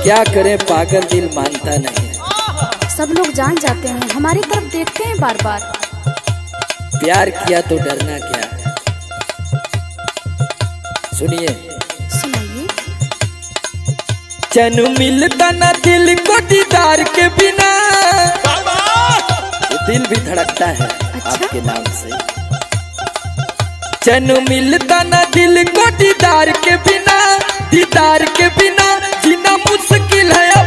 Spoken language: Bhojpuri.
क्या करें, पागल दिल मानता नहीं है। सब लोग जान जाते हैं, हमारी तरफ देखते हैं बार बार। प्यार किया तो डरना क्या। सुनिए, सुनाइए। चैन मिलता ना दिल को दीदार के बिना, दिल भी धड़कता है आपके नाम से। चैन मिलता ना दिल को दीदार के बिना, दीदार के बिना जीना मुश्किल है।